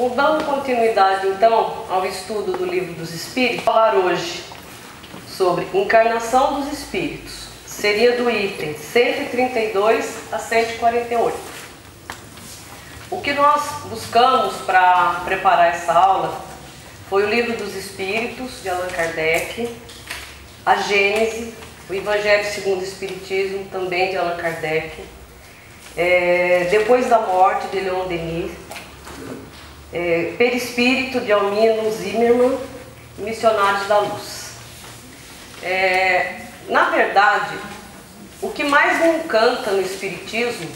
Dando continuidade então ao estudo do Livro dos Espíritos, vou falar hoje sobre encarnação dos espíritos. Seria do item 132 a 148. O que nós buscamos para preparar essa aula foi o Livro dos Espíritos, de Allan Kardec, a Gênese, o Evangelho segundo o Espiritismo, também de Allan Kardec, Depois da Morte, de Leon Denis, Perispírito, de Almino Zimmermann, Missionários da Luz. Na verdade, o que mais me encanta no Espiritismo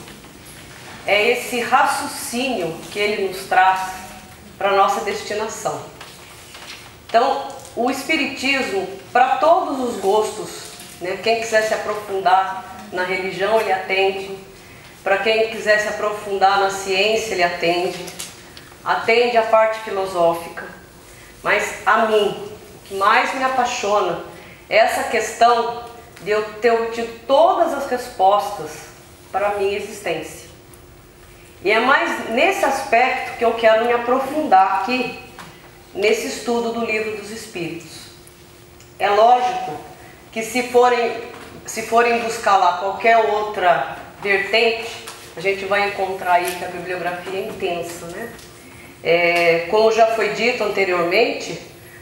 é esse raciocínio que ele nos traz para a nossa destinação. Então, o Espiritismo, para todos os gostos, né? Quem quiser se aprofundar na religião, ele atende. Para quem quiser se aprofundar na ciência, ele atende a parte filosófica. Mas a mim, o que mais me apaixona é essa questão de eu ter obtido todas as respostas para a minha existência. E é mais nesse aspecto que eu quero me aprofundar aqui, nesse estudo do Livro dos Espíritos. É lógico que se forem buscar lá qualquer outra vertente, a gente vai encontrar aí que a bibliografia é intensa, né? Como já foi dito anteriormente,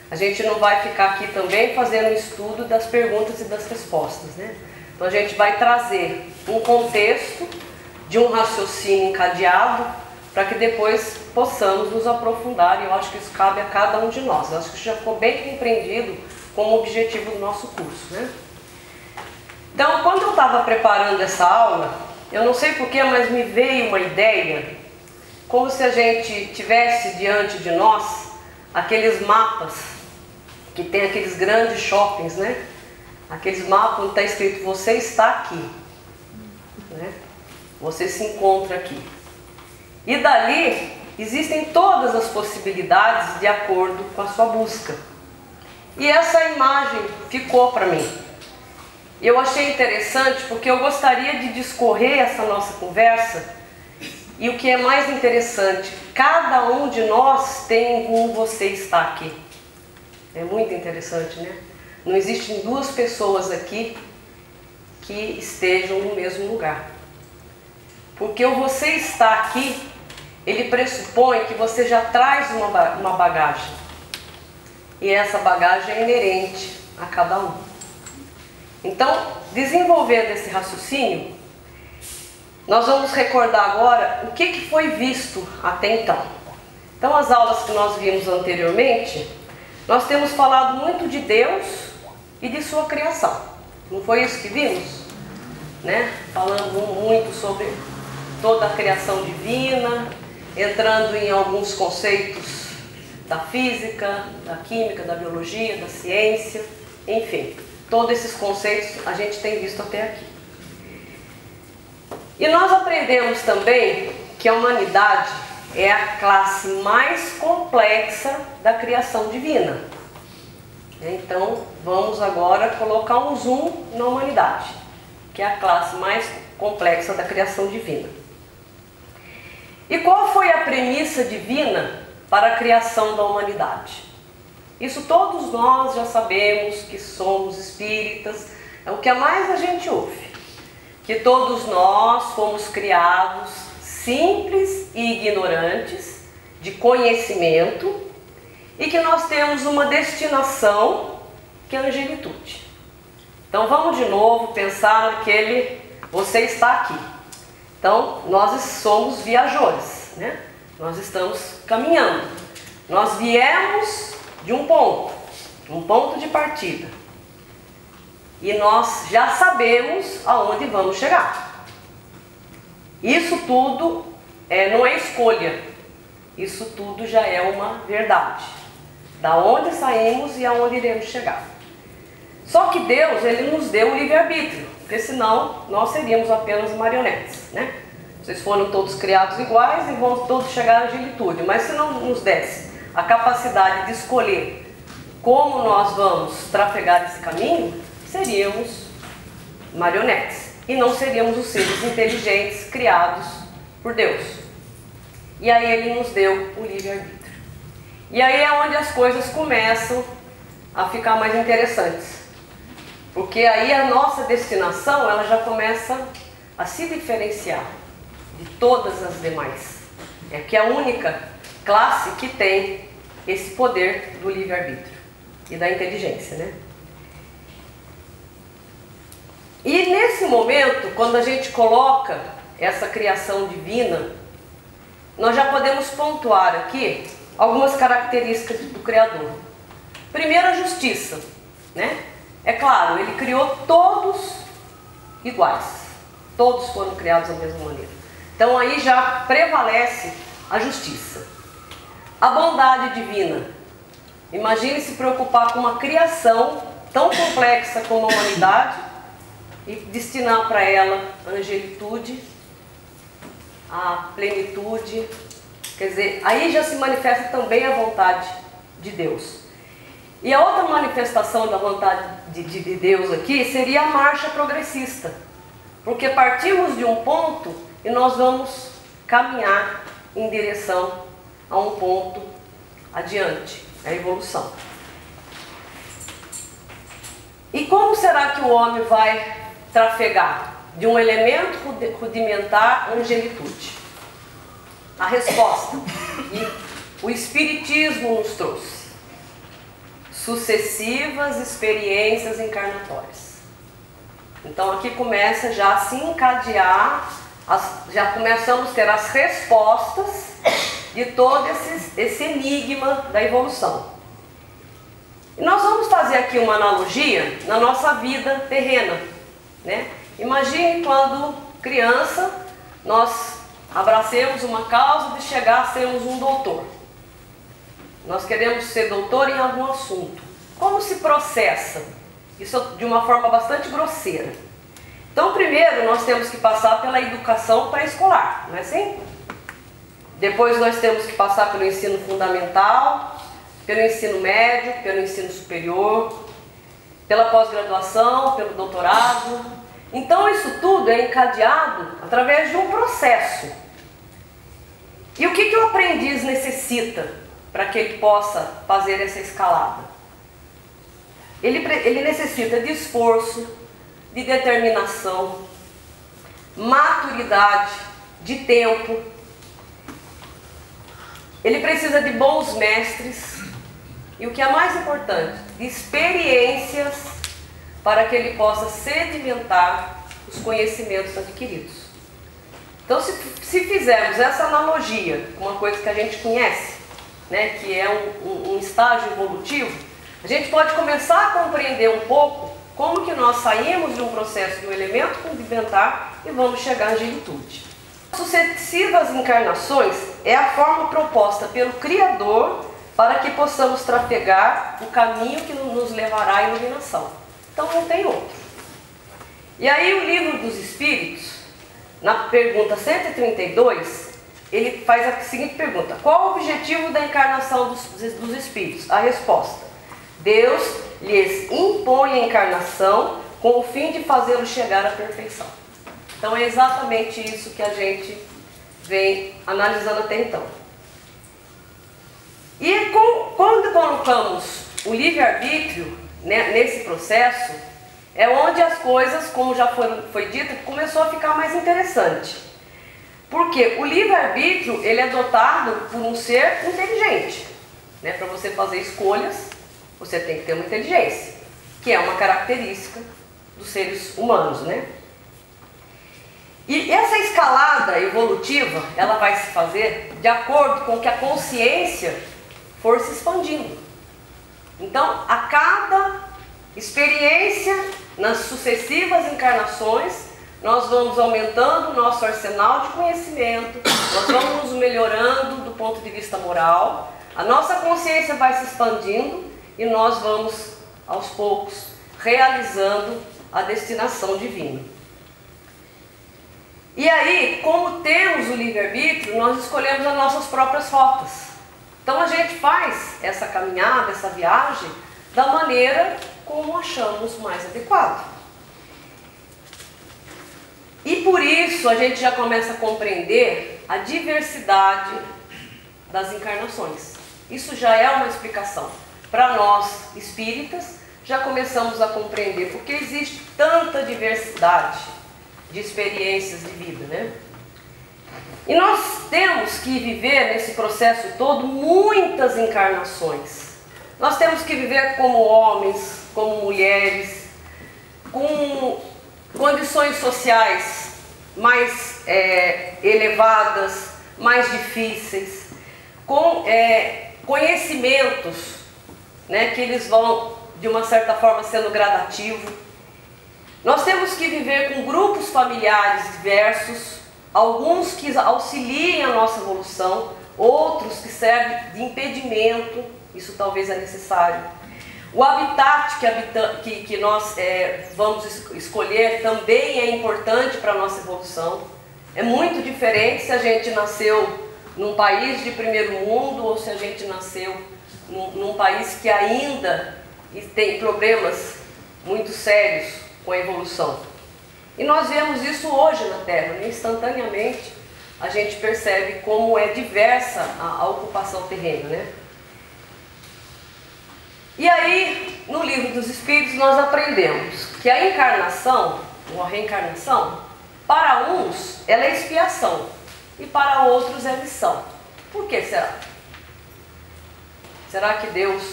a gente não vai ficar aqui também fazendo um estudo das perguntas e das respostas, né? Então a gente vai trazer um contexto de um raciocínio encadeado para que depois possamos nos aprofundar, e eu acho que isso cabe a cada um de nós. Eu acho que isso já ficou bem compreendido como objetivo do nosso curso, né? Então, quando eu estava preparando essa aula, eu não sei porquê, mas me veio uma ideia, como se a gente tivesse diante de nós aqueles mapas que tem aqueles grandes shoppings, né? Aqueles mapas onde está escrito, você está aqui, né? Você se encontra aqui. E dali existem todas as possibilidades de acordo com a sua busca. E essa imagem ficou para mim. Eu achei interessante porque eu gostaria de discorrer essa nossa conversa. E o que é mais interessante, cada um de nós tem um você está aqui. É muito interessante, né? Não existem duas pessoas aqui que estejam no mesmo lugar. Porque o você está aqui, ele pressupõe que você já traz uma bagagem. E essa bagagem é inerente a cada um. Então, desenvolvendo esse raciocínio, nós vamos recordar agora o que foi visto até então. Então, as aulas que nós vimos anteriormente, nós temos falado muito de Deus e de sua criação. Não foi isso que vimos? Né? Falando muito sobre toda a criação divina, entrando em alguns conceitos da física, da química, da biologia, da ciência, enfim. Todos esses conceitos a gente tem visto até aqui. E nós aprendemos também que a humanidade é a classe mais complexa da criação divina. Então, vamos agora colocar um zoom na humanidade, que é a classe mais complexa da criação divina. E qual foi a premissa divina para a criação da humanidade? Isso todos nós já sabemos, que somos espíritas, é o que mais a gente ouve. Que todos nós fomos criados simples e ignorantes, de conhecimento, e que nós temos uma destinação que é a angelitude. Então vamos de novo pensar naquele você está aqui. Então nós somos viajores, né? Nós estamos caminhando. Nós viemos de um ponto de partida. E nós já sabemos aonde vamos chegar. Isso tudo não é escolha. Isso tudo já é uma verdade. Da onde saímos e aonde iremos chegar. Só que Deus, ele nos deu o livre-arbítrio, porque senão nós seríamos apenas marionetes, né? Vocês foram todos criados iguais e vão todos chegar à angelitude. Mas se não nos desse a capacidade de escolher como nós vamos trafegar esse caminho, seríamos marionetes e não seríamos os seres inteligentes criados por Deus. e aí Ele nos deu o livre-arbítrio. E aí é onde as coisas começam a ficar mais interessantes. Porque aí a nossa destinação, ela já começa a se diferenciar de todas as demais. É que é a única classe que tem esse poder do livre-arbítrio e da inteligência, né? E nesse momento, quando a gente coloca essa criação divina, nós já podemos pontuar aqui algumas características do Criador. Primeiro, a justiça, né? É claro, Ele criou todos iguais. Todos foram criados da mesma maneira. Então aí já prevalece a justiça. A bondade divina. Imagine se preocupar com uma criação tão complexa como a humanidade e destinar para ela a angelitude, a plenitude. Quer dizer, aí já se manifesta também a vontade de Deus. E a outra manifestação da vontade de Deus aqui seria a marcha progressista. Porque partimos de um ponto e nós vamos caminhar em direção a um ponto adiante, a evolução. E como será que o homem vai trafegar de um elemento rudimentar à angelitude? A resposta, e o Espiritismo nos trouxe: sucessivas experiências encarnatórias. Então aqui começa já a se encadear, já começamos a ter as respostas de todo esse enigma da evolução. E nós vamos fazer aqui uma analogia na nossa vida terrena, né? Imagine quando criança nós abracemos uma causa de chegar a sermos um doutor. Nós queremos ser doutor em algum assunto. Como se processa? Isso de uma forma bastante grosseira. Então, primeiro nós temos que passar pela educação pré-escolar, não é assim? Depois nós temos que passar pelo ensino fundamental, pelo ensino médio, pelo ensino superior, pela pós-graduação, pelo doutorado. Então isso tudo é encadeado através de um processo. E o que o aprendiz necessita para que ele possa fazer essa escalada? Ele necessita de esforço, de determinação, maturidade, de tempo. Ele precisa de bons mestres e, o que é mais importante, de experiências para que ele possa sedimentar os conhecimentos adquiridos. Então, se fizermos essa analogia com uma coisa que a gente conhece, né, que é um estágio evolutivo, a gente pode começar a compreender um pouco como que nós saímos de um processo de um elemento rudimentar e vamos chegar à angelitude. Sucessivas encarnações é a forma proposta pelo Criador para que possamos trafegar o caminho que nos levará à iluminação. Então não tem outro. E aí o Livro dos Espíritos, na pergunta 132, ele faz a seguinte pergunta: qual o objetivo da encarnação dos espíritos? A resposta: Deus lhes impõe a encarnação com o fim de fazê-los chegar à perfeição. Então é exatamente isso que a gente vem analisando até então. E quando colocamos o livre-arbítrio, né, nesse processo, é onde as coisas, como já foi dito, começou a ficar mais interessante. Porque o livre-arbítrio, ele é dotado por um ser inteligente, né? Para você fazer escolhas, você tem que ter uma inteligência, que é uma característica dos seres humanos, né? E essa escalada evolutiva, ela vai se fazer de acordo com que a consciência for se expandindo. Então, a cada experiência, nas sucessivas encarnações, nós vamos aumentando o nosso arsenal de conhecimento, nós vamos nos melhorando do ponto de vista moral, a nossa consciência vai se expandindo e nós vamos, aos poucos, realizando a destinação divina. E aí, como temos o livre-arbítrio, nós escolhemos as nossas próprias rotas. Então a gente faz essa caminhada, essa viagem, da maneira como achamos mais adequado. E por isso a gente já começa a compreender a diversidade das encarnações. Isso já é uma explicação. Para nós espíritas, já começamos a compreender porque existe tanta diversidade de experiências de vida, né? E nós temos que viver nesse processo todo muitas encarnações. Nós temos que viver como homens, como mulheres, com condições sociais mais elevadas, mais difíceis, com conhecimentos, né, que eles vão, de uma certa forma, sendo gradativo. Nós temos que viver com grupos familiares diversos, alguns que auxiliem a nossa evolução, outros que servem de impedimento, isso talvez é necessário. O habitat que nós vamos escolher também é importante para a nossa evolução. É muito diferente se a gente nasceu num país de primeiro mundo ou se a gente nasceu num país que ainda tem problemas muito sérios com a evolução. E nós vemos isso hoje na Terra, né? Instantaneamente a gente percebe como é diversa a ocupação terrena, né? E aí, no Livro dos Espíritos, nós aprendemos que a encarnação, ou a reencarnação, para uns ela é expiação e para outros é lição. Por que será? Será que Deus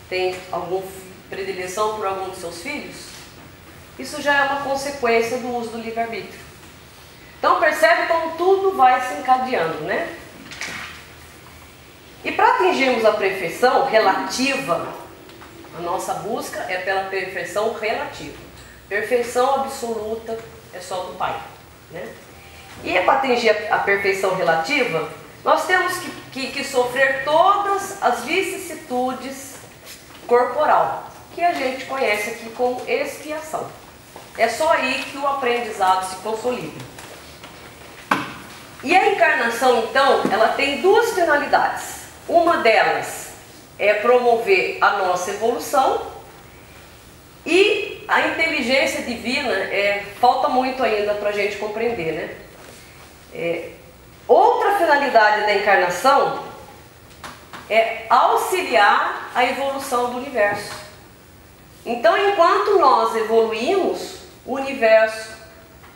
tem alguma predileção por algum dos seus filhos? Isso já é uma consequência do uso do livre-arbítrio. Então percebe como tudo vai se encadeando, né? E para atingirmos a perfeição relativa, a nossa busca é pela perfeição relativa. Perfeição absoluta é só do Pai, né? E para atingir a perfeição relativa, nós temos que sofrer todas as vicissitudes corporal, que a gente conhece aqui como expiação. É só aí que o aprendizado se consolida. E a encarnação, então, ela tem duas finalidades. Uma delas é promover a nossa evolução e a inteligência divina falta muito ainda para a gente compreender, né? Outra finalidade da encarnação é auxiliar a evolução do universo. Então, enquanto nós evoluímos, o universo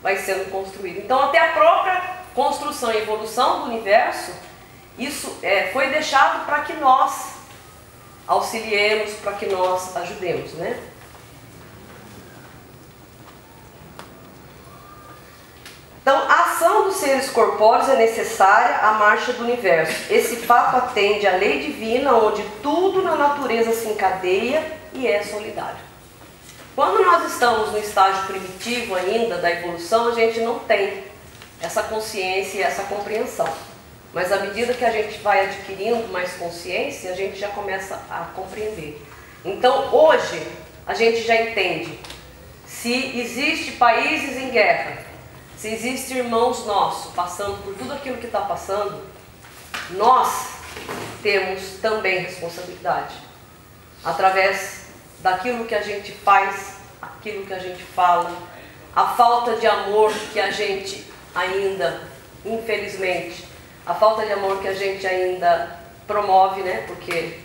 vai sendo construído. Então, até a própria construção e evolução do universo, isso foi deixado para que nós auxiliemos, para que nós ajudemos, né? Então, a ação dos seres corpóreos é necessária à marcha do universo. Esse fato atende à lei divina, onde tudo na natureza se encadeia e é solidário. Quando nós estamos no estágio primitivo ainda da evolução, a gente não tem essa consciência e essa compreensão. Mas à medida que a gente vai adquirindo mais consciência, a gente já começa a compreender. Então, hoje, a gente já entende. Se existe países em guerra, se existem irmãos nossos passando por tudo aquilo que está passando, nós temos também responsabilidade. Através daquilo que a gente faz, aquilo que a gente fala, a falta de amor que a gente ainda, infelizmente, a falta de amor que a gente ainda promove, né? Porque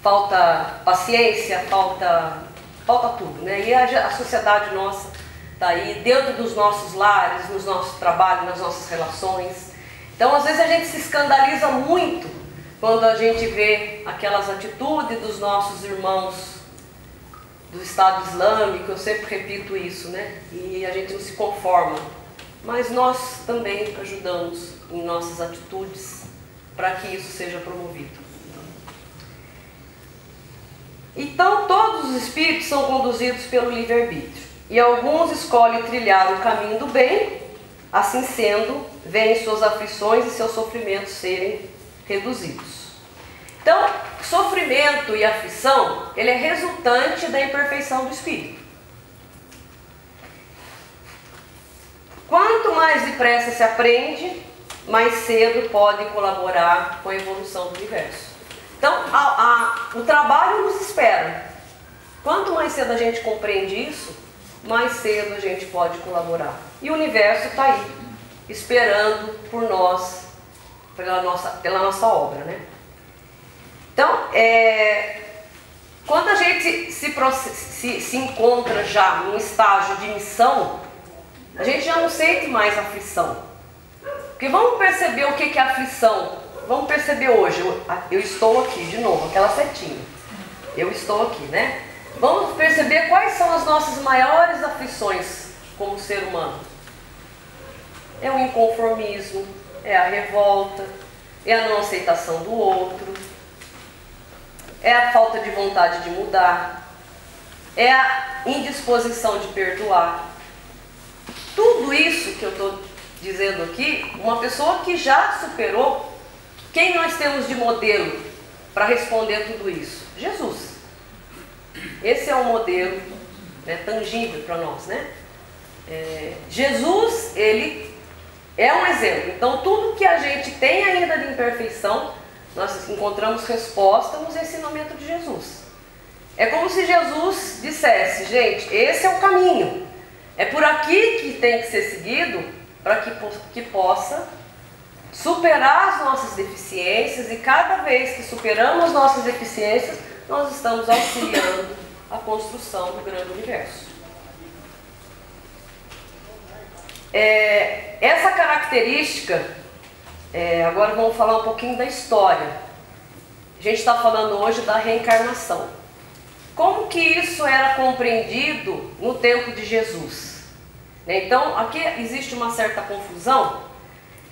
falta paciência, falta tudo, né? E a sociedade nossa está aí dentro dos nossos lares, nos nossos trabalhos, nas nossas relações. Então, às vezes a gente se escandaliza muito quando a gente vê aquelas atitudes dos nossos irmãos do Estado Islâmico. Eu sempre repito isso, né? E a gente não se conforma. Mas nós também ajudamos em nossas atitudes para que isso seja promovido. Então, todos os espíritos são conduzidos pelo livre-arbítrio. E alguns escolhem trilhar o caminho do bem, assim sendo, veem suas aflições e seus sofrimentos serem reduzidos. Então, sofrimento e aflição, ele é resultante da imperfeição do espírito. Quanto mais depressa se aprende, mais cedo pode colaborar com a evolução do universo. Então, o trabalho nos espera. Quanto mais cedo a gente compreende isso, mais cedo a gente pode colaborar. E o universo está aí, esperando por nós, pela nossa obra, né? Então, quando a gente se encontra já num estágio de missão, a gente já não sente mais aflição. Porque vamos perceber o que é aflição. Vamos perceber hoje, eu estou aqui de novo, aquela setinha. Eu estou aqui, né? Vamos perceber quais são as nossas maiores aflições como ser humano. É o inconformismo, é a revolta, é a não aceitação do outro, é a falta de vontade de mudar, é a indisposição de perdoar. Tudo isso que eu estou dizendo aqui, uma pessoa que já superou, quem nós temos de modelo para responder tudo isso? Jesus. Esse é um modelo, né, tangível para nós, né? Jesus, ele é um exemplo. Então, tudo que a gente tem ainda de imperfeição, nós encontramos resposta nos ensinamentos de Jesus. É como se Jesus dissesse, gente, esse é o caminho. É por aqui que tem que ser seguido para que possa superar as nossas deficiências, e cada vez que superamos nossas deficiências, nós estamos auxiliando a construção do grande universo. Essa característica, agora vamos falar um pouquinho da história. A gente está falando hoje da reencarnação. Como que isso era compreendido no tempo de Jesus? Então, aqui existe uma certa confusão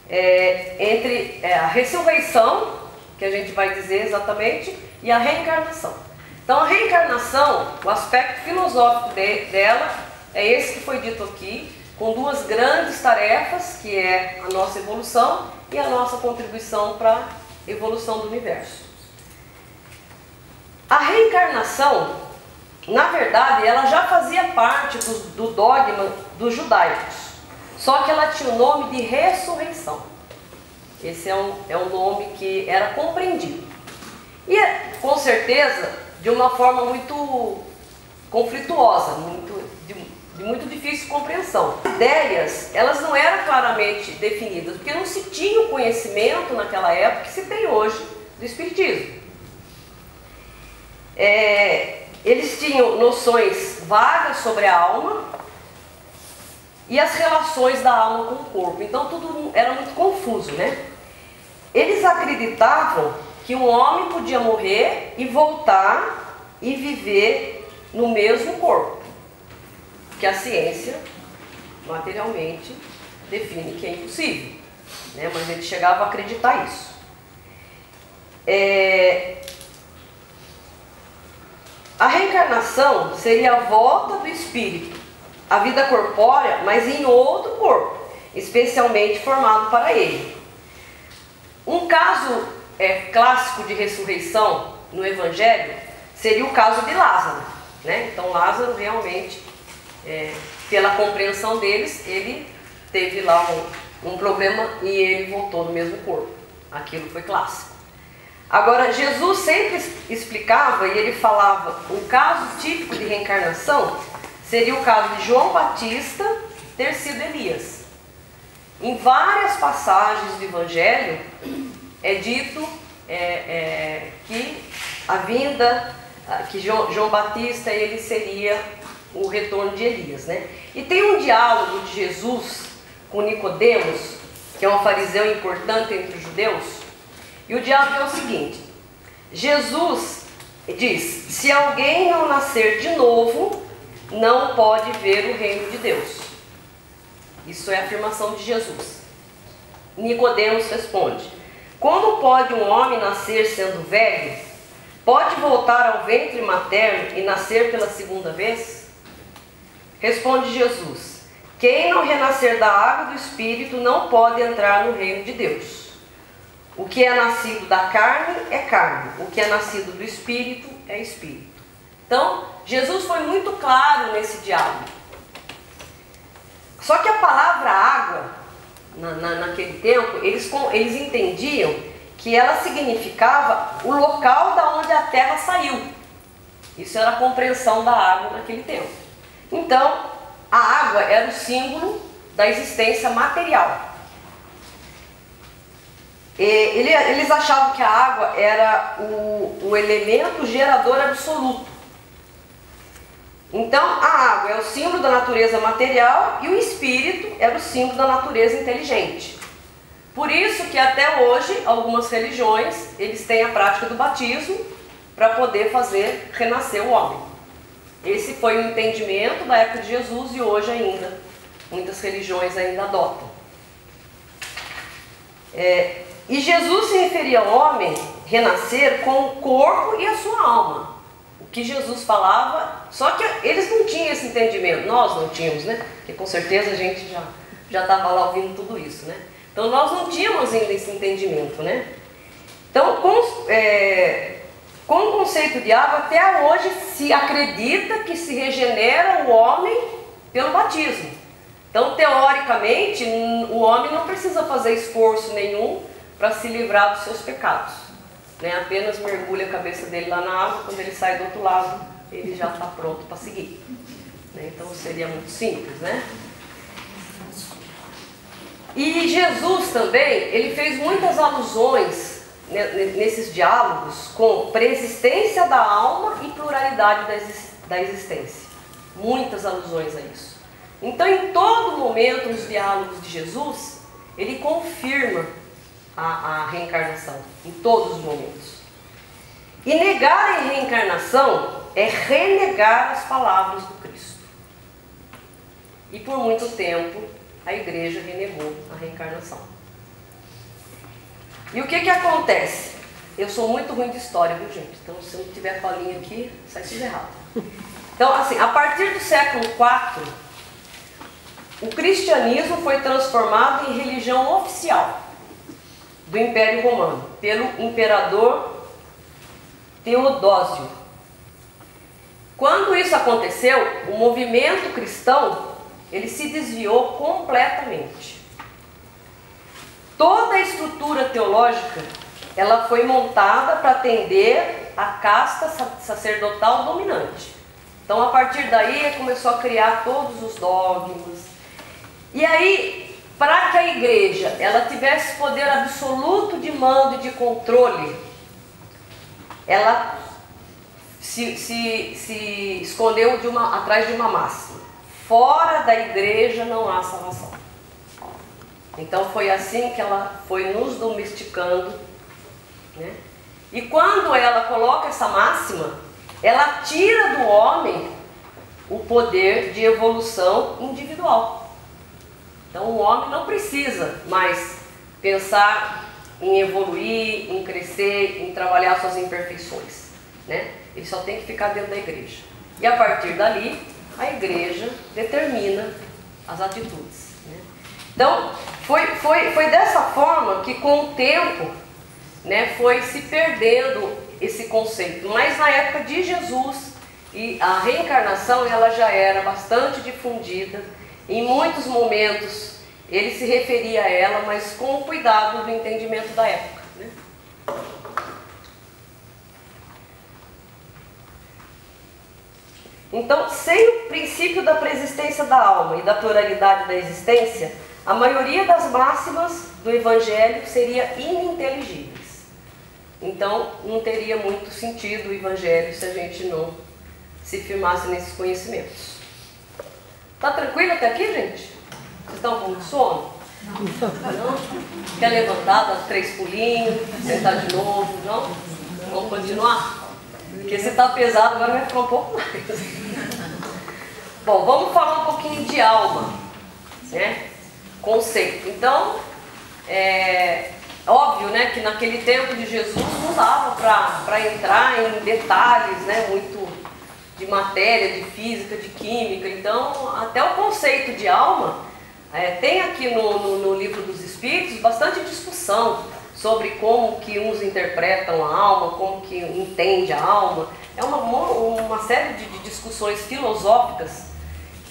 entre a ressurreição, que a gente vai dizer exatamente, e a reencarnação. Então, a reencarnação, o aspecto filosófico dela é esse que foi dito aqui, com duas grandes tarefas, que é a nossa evolução e a nossa contribuição para a evolução do universo. A reencarnação, na verdade, ela já fazia parte do dogma dos judaicos, só que ela tinha o nome de ressurreição. Esse é um nome que era compreendido. E, com certeza, de uma forma muito conflituosa, de muito difícil compreensão. As ideias, elas não eram claramente definidas, porque não se tinha o conhecimento naquela época que se tem hoje do Espiritismo. Eles tinham noções vagas sobre a alma e as relações da alma com o corpo. Então tudo era muito confuso, né? Eles acreditavam que um homem podia morrer e voltar e viver no mesmo corpo, que a ciência materialmente define que é impossível, né? Mas eles chegavam a acreditar isso. A reencarnação seria a volta do espírito à vida corpórea, mas em outro corpo, especialmente formado para ele. Um caso clássico de ressurreição no Evangelho seria o caso de Lázaro, né? Então Lázaro realmente, pela compreensão deles, ele teve lá um problema e ele voltou no mesmo corpo. Aquilo foi clássico. Agora, Jesus sempre explicava, e ele falava, um caso típico de reencarnação seria o caso de João Batista ter sido Elias. Em várias passagens do Evangelho é dito que a vinda, que João Batista ele seria o retorno de Elias, né? E tem um diálogo de Jesus com Nicodemos, que é um fariseu importante entre os judeus, e o diálogo é o seguinte: Jesus diz, se alguém não nascer de novo, não pode ver o reino de Deus. Isso é a afirmação de Jesus. Nicodemos responde, como pode um homem nascer sendo velho? Pode voltar ao ventre materno e nascer pela segunda vez? Responde Jesus, quem não renascer da água do Espírito não pode entrar no reino de Deus. O que é nascido da carne é carne, o que é nascido do Espírito é Espírito. Então, Jesus foi muito claro nesse diálogo. Só que a palavra água, naquele tempo, eles entendiam que ela significava o local da onde a terra saiu. Isso era a compreensão da água naquele tempo. Então, a água era o símbolo da existência material. Eles achavam que a água era o elemento gerador absoluto. Então, a água é o símbolo da natureza material e o espírito era o símbolo da natureza inteligente. Por isso que até hoje, algumas religiões, eles têm a prática do batismo para poder fazer renascer o homem. Esse foi o entendimento da época de Jesus e hoje ainda, muitas religiões ainda adotam. E Jesus se referia ao homem renascer com o corpo e a sua alma. O que Jesus falava, só que eles não tinham esse entendimento, nós não tínhamos, né? Porque com certeza a gente já estava lá ouvindo tudo isso, né? Então nós não tínhamos ainda esse entendimento, né? Então com o conceito de água, até hoje se acredita que se regenera o homem pelo batismo. Então teoricamente o homem não precisa fazer esforço nenhum para se livrar dos seus pecados, né? Apenas mergulha a cabeça dele lá na água, quando ele sai do outro lado, ele já está pronto para seguir, né? Então seria muito simples, né? E Jesus também, ele fez muitas alusões nesses diálogos com preexistência da alma e pluralidade da existência. Muitas alusões a isso. Então em todo momento nos diálogos de Jesus, ele confirma a reencarnação, em todos os momentos. E negar a reencarnação é renegar as palavras do Cristo. E por muito tempo a igreja renegou a reencarnação. E o que acontece? Eu sou muito ruim de história, viu, gente? Então se eu não tiver colinha aqui, sai tudo errado. Então assim, a partir do século IV, o cristianismo foi transformado em religião oficial do Império Romano, pelo imperador Teodósio. Quando isso aconteceu, o movimento cristão, ele se desviou completamente. Toda a estrutura teológica, ela foi montada para atender a casta sacerdotal dominante. Então, a partir daí, começou a criar todos os dogmas. E aí, para que a igreja ela tivesse poder absoluto de mando e de controle, ela se escondeu atrás de uma máxima: fora da igreja não há salvação. Então foi assim que ela foi nos domesticando, né? E quando ela coloca essa máxima, ela tira do homem o poder de evolução individual. Então o homem não precisa mais pensar em evoluir, em crescer, em trabalhar suas imperfeições, né? Ele só tem que ficar dentro da igreja. E a partir dali, a igreja determina as atitudes, né? Então foi dessa forma que com o tempo, né, foi se perdendo esse conceito. Mas na época de Jesus, e a reencarnação ela já era bastante difundida. Em muitos momentos ele se referia a ela, mas com o cuidado do entendimento da época, né? Então, sem o princípio da preexistência da alma e da pluralidade da existência, a maioria das máximas do Evangelho seria ininteligíveis. Então, não teria muito sentido o Evangelho se a gente não se firmasse nesses conhecimentos. Tá tranquilo até aqui, gente? Vocês estão com sono? Não? Quer levantar, dar 3 pulinhos, sentar de novo? Não? Vamos continuar? Porque se está pesado, agora vai ficar um pouco mais. Bom, vamos falar um pouquinho de alma, né? Conceito. Então, óbvio, né, que naquele tempo de Jesus não dava para entrar em detalhes, né, muito de matéria, de física, de química. Então, até o conceito de alma, tem aqui no Livro dos Espíritos bastante discussão sobre como que uns interpretam a alma, como que entende a alma. É uma série de discussões filosóficas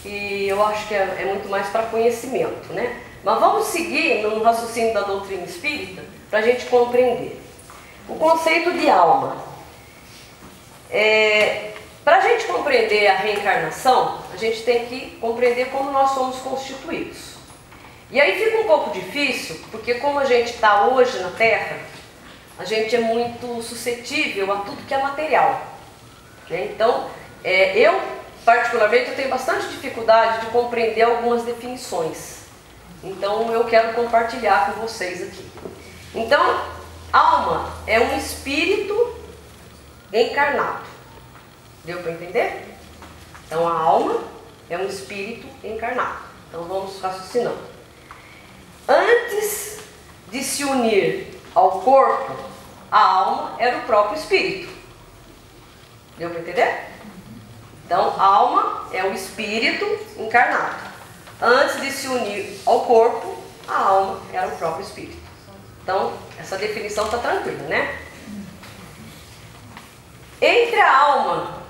que eu acho que é muito mais para conhecimento, né? Mas vamos seguir no raciocínio da doutrina espírita para a gente compreender. O conceito de alma. Para a gente compreender a reencarnação, a gente tem que compreender como nós somos constituídos. E aí fica um pouco difícil, porque como a gente está hoje na Terra, a gente é muito suscetível a tudo que é material, né? Então, eu particularmente eu tenho bastante dificuldade de compreender algumas definições. Então eu quero compartilhar com vocês aqui. Então, alma é um espírito encarnado. Deu para entender? Então a alma é um espírito encarnado. Então vamos raciocinando. Antes de se unir ao corpo, a alma era o próprio espírito. Deu para entender? Então, a alma é o espírito encarnado. Antes de se unir ao corpo, a alma era o próprio espírito. Então, essa definição está tranquila, né? Entre a alma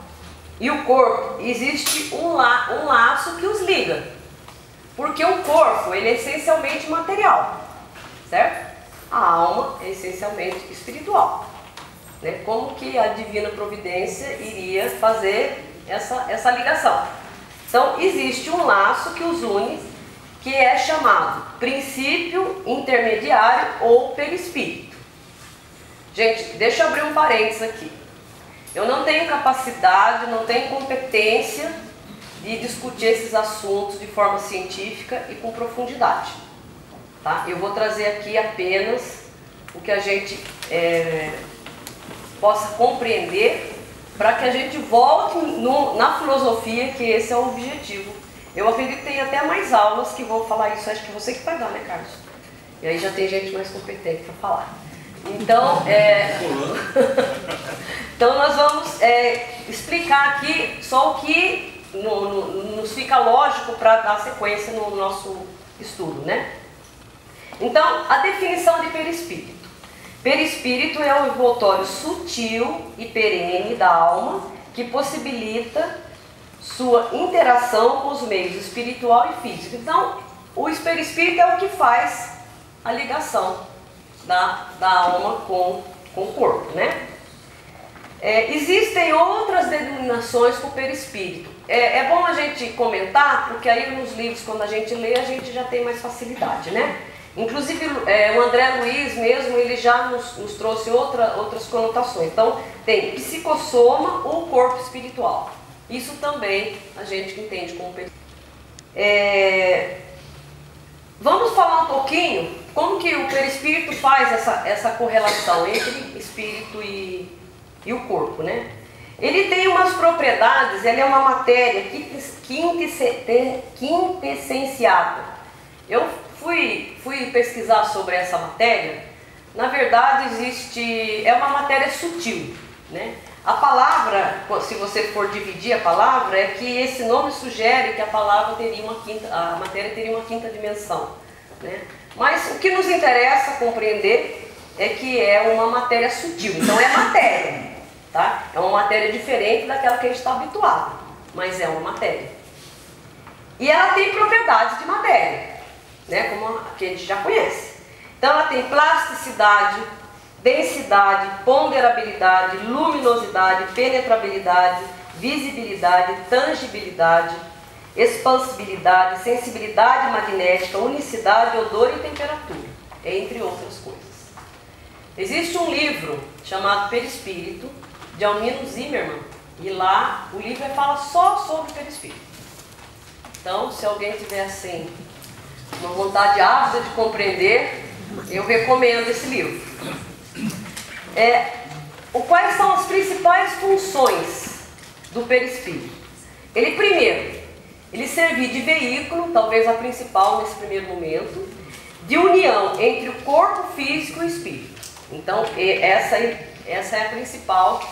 e o corpo existe um laço que os liga. Porque o corpo, ele é essencialmente material, certo? A alma é essencialmente espiritual, né? Como que a divina providência iria fazer essa ligação? Então, existe um laço que os une, que é chamado princípio intermediário ou perispírito. Gente, deixa eu abrir um parênteses aqui. Eu não tenho capacidade, não tenho competência de discutir esses assuntos de forma científica e com profundidade, tá? Eu vou trazer aqui apenas o que a gente possa compreender, para que a gente volte na filosofia, que esse é o objetivo. Eu acredito que tem até mais aulas que vão falar isso, acho que você que vai dar, né, Carlos? E aí já tem gente mais competente para falar. Então, então nós vamos explicar aqui só o que nos fica lógico para dar sequência no nosso estudo, né? Então, a definição de perispírito. Perispírito é o envoltório sutil e perene da alma que possibilita sua interação com os meios espiritual e físico. Então, o perispírito é o que faz a ligação da alma com o corpo, né? Existem outras denominações para o perispírito. É bom a gente comentar, porque aí nos livros, quando a gente lê, a gente já tem mais facilidade, né? Inclusive, o André Luiz mesmo, ele já nos trouxe outras conotações. Então, tem psicossoma ou corpo espiritual. Isso também a gente entende como perispírito. Vamos falar um pouquinho como que o perispírito faz essa correlação entre espírito e o corpo, né? Ele tem umas propriedades, ele é uma matéria quintessenciada. Eu fui pesquisar sobre essa matéria. Na verdade, é uma matéria sutil, né? A palavra, se você for dividir a palavra, é que esse nome sugere que a palavra teria a matéria teria uma quinta dimensão, né? Mas o que nos interessa compreender é que é uma matéria sutil. Então é matéria, tá? É uma matéria diferente daquela que a gente está habituado, mas é uma matéria. E ela tem propriedades de matéria, né? Como a que a gente já conhece. Então ela tem plasticidade, densidade, ponderabilidade, luminosidade, penetrabilidade, visibilidade, tangibilidade, expansibilidade, sensibilidade magnética, unicidade, odor e temperatura, entre outras coisas. Existe um livro chamado Perispírito, de Almino Zimmermann, e lá o livro fala só sobre perispírito. Então, se alguém tiver assim uma vontade ávida de compreender, eu recomendo esse livro. Quais são as principais funções do perispírito? Ele servir de veículo, talvez a principal nesse primeiro momento, de união entre o corpo físico e o espírito. Então, essa é a principal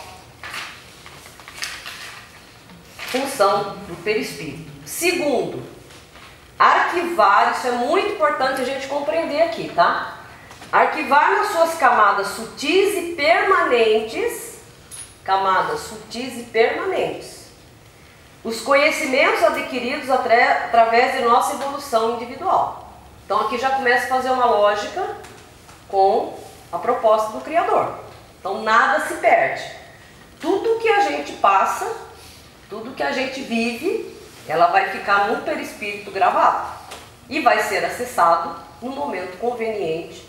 função do perispírito. Segundo, arquivar, isso é muito importante a gente compreender aqui, tá? Arquivar nas suas camadas sutis e permanentes, os conhecimentos adquiridos através de nossa evolução individual. Então aqui já começa a fazer uma lógica com a proposta do Criador. Então nada se perde. Tudo que a gente passa, tudo que a gente vive, ela vai ficar no perispírito gravado e vai ser acessado no momento conveniente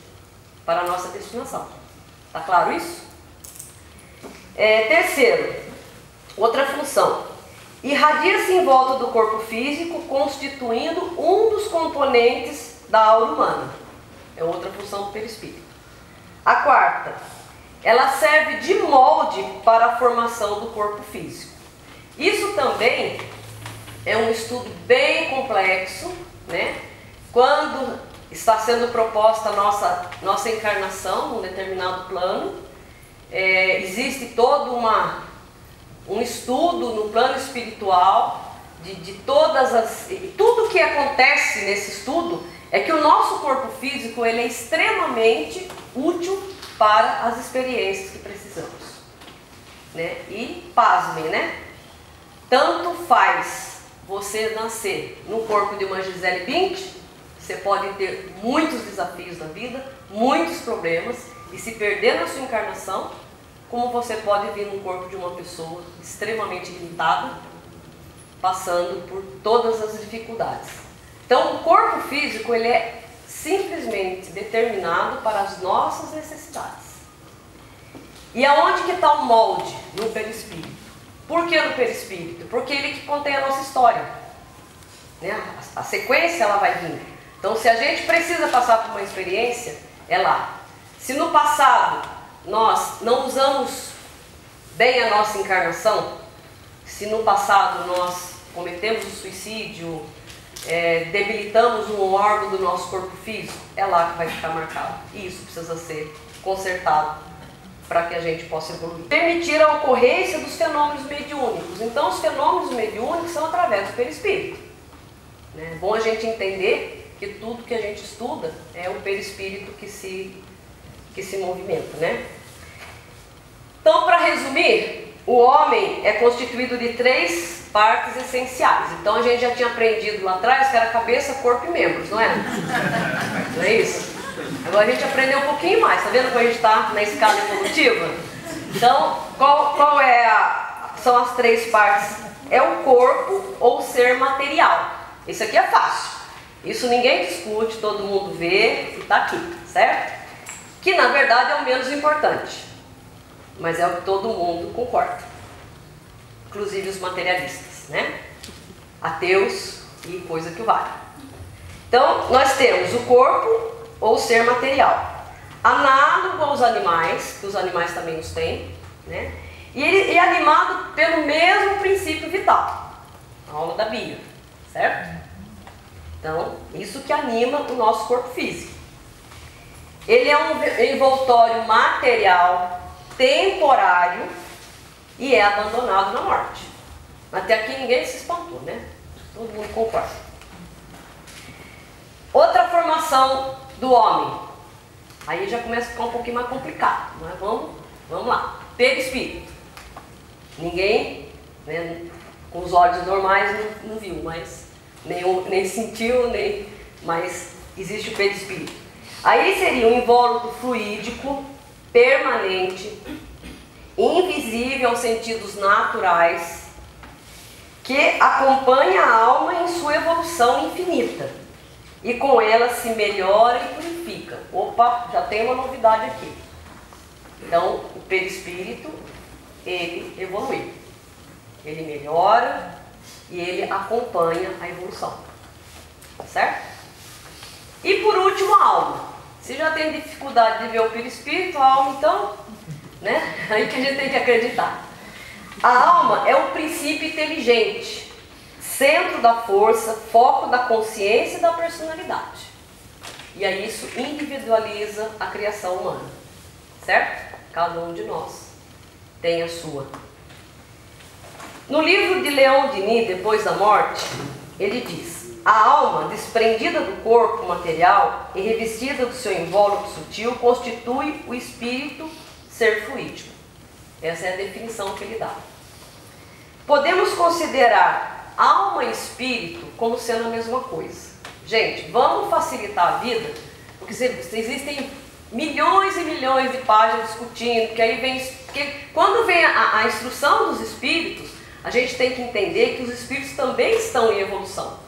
para a nossa destinação. Tá claro isso? Terceiro, outra função. Irradia-se em volta do corpo físico, constituindo um dos componentes da aura humana. É outra função do perispírito. A quarta, ela serve de molde para a formação do corpo físico. Isso também é um estudo bem complexo, né? Quando está sendo proposta a nossa encarnação num determinado plano, existe todo um estudo no plano espiritual de tudo que acontece nesse estudo é que o nosso corpo físico ele é extremamente útil para as experiências que precisamos, né? E pasmem, né? Tanto faz você nascer no corpo de uma Gisele Bündchen, você pode ter muitos desafios na vida, muitos problemas e se perder na sua encarnação, como você pode vir no corpo de uma pessoa extremamente limitada, passando por todas as dificuldades. Então, o corpo físico ele é simplesmente determinado para as nossas necessidades. E aonde que está o molde? No perispírito. Por que no perispírito? Porque ele que contém a nossa história, né? A sequência ela vai vir. Então, se a gente precisa passar por uma experiência, é lá. Se no passado nós não usamos bem a nossa encarnação, se no passado nós cometemos o suicídio, debilitamos um órgão do nosso corpo físico, é lá que vai ficar marcado. E isso precisa ser consertado para que a gente possa evoluir. Permitir a ocorrência dos fenômenos mediúnicos. Então, os fenômenos mediúnicos são através do perispírito. É bom a gente entender que tudo que a gente estuda é o perispírito que se movimenta, né? Então, para resumir, o homem é constituído de 3 partes essenciais. Então, a gente já tinha aprendido lá atrás que era cabeça, corpo e membros, não é? Não é isso? Agora a gente aprendeu um pouquinho mais, tá vendo como a gente está na escala evolutiva? Então, são as 3 partes? É o corpo ou ser material. Isso aqui é fácil. Isso ninguém discute, todo mundo vê e está aqui, certo? Que na verdade é o menos importante, mas é o que todo mundo concorda, inclusive os materialistas, né? Ateus e coisa que vale. Então, nós temos o corpo ou ser material, análogo aos animais, que os animais também os têm, né? E ele é animado pelo mesmo princípio vital, a aula da bio, certo? Então, isso que anima o nosso corpo físico. Ele é um envoltório material, temporário e é abandonado na morte. Até aqui ninguém se espantou, né? Todo mundo concorda. Outra formação do homem. Aí já começa a ficar um pouquinho mais complicado. Mas vamos lá. Perispírito. Ninguém, né, com os olhos normais não viu, mas nem sentiu, mas existe o perispírito. Aí seria um invólucro fluídico, permanente, invisível aos sentidos naturais, que acompanha a alma em sua evolução infinita e com ela se melhora e purifica. Opa, já tem uma novidade aqui. Então, o perispírito, ele evolui, ele melhora e ele acompanha a evolução, certo? E por último, a alma. Se já tem dificuldade de ver o perispírito, a alma então, né? Aí que a gente tem que acreditar. A alma é o princípio inteligente, centro da força, foco da consciência e da personalidade. E aí isso individualiza a criação humana, certo? Cada um de nós tem a sua. No livro de Leon Denis, Depois da Morte, ele diz: a alma, desprendida do corpo material e revestida do seu invólucro sutil, constitui o espírito ser fluídico. Essa é a definição que ele dá. Podemos considerar alma e espírito como sendo a mesma coisa. Gente, vamos facilitar a vida, porque existem milhões e milhões de páginas discutindo, que aí vem, porque quando vem a instrução dos espíritos, a gente tem que entender que os espíritos também estão em evolução,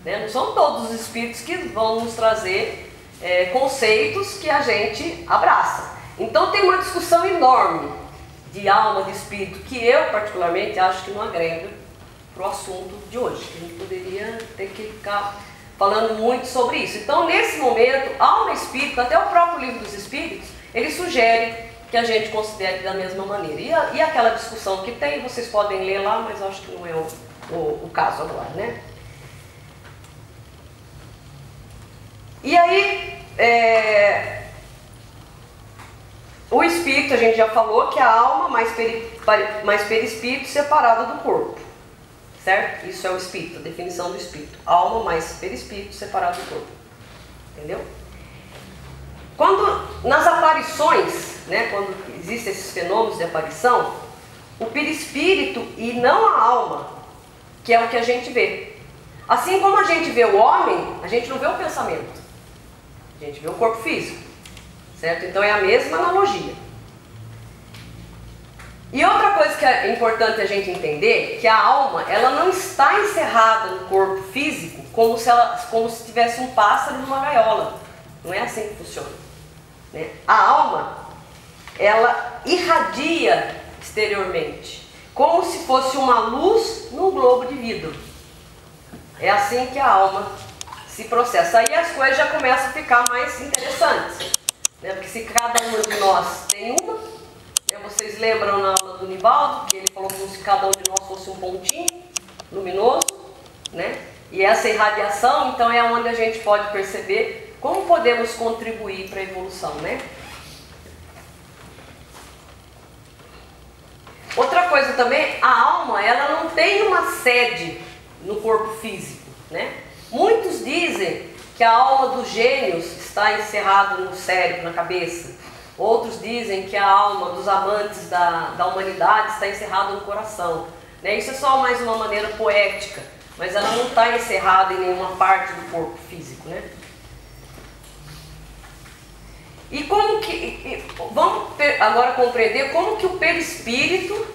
né? Não são todos os espíritos que vão nos trazer conceitos que a gente abraça. Então tem uma discussão enorme de alma, de espírito, que eu particularmente acho que não agrega para o assunto de hoje. A gente poderia ter que ficar falando muito sobre isso. Então nesse momento, alma e espírito, até o próprio livro dos espíritos, ele sugere que a gente considere da mesma maneira. E aquela discussão que tem, vocês podem ler lá, mas eu acho que não é o caso agora, né? E aí, o espírito, a gente já falou que é a alma mais perispírito separado do corpo, certo? Isso é o espírito, a definição do espírito. Alma mais perispírito separado do corpo, entendeu? Quando, nas aparições, né, quando existem esses fenômenos de aparição, o perispírito e não a alma, que é o que a gente vê. Assim como a gente vê o homem, a gente não vê o pensamento, a gente vê o corpo físico, certo? Então é a mesma analogia. E outra coisa que é importante a gente entender, que a alma, ela não está encerrada no corpo físico como se tivesse um pássaro numa gaiola. Não é assim que funciona, né? A alma, ela irradia exteriormente, como se fosse uma luz num globo de vidro. É assim que a alma se processa. Aí as coisas já começam a ficar mais interessantes, né? Porque se cada um de nós tem uma, né? Vocês lembram na aula do Nivaldo, que ele falou como se cada um de nós fosse um pontinho luminoso, né? E essa irradiação, então, é onde a gente pode perceber como podemos contribuir para a evolução, né? Outra coisa também, a alma, ela não tem uma sede no corpo físico, né? Muitos dizem que a alma dos gênios está encerrada no cérebro, na cabeça. Outros dizem que a alma dos amantes da humanidade está encerrada no coração, né? Isso é só mais uma maneira poética, mas ela não está encerrada em nenhuma parte do corpo físico, né? E como que, vamos agora compreender como que o perispírito,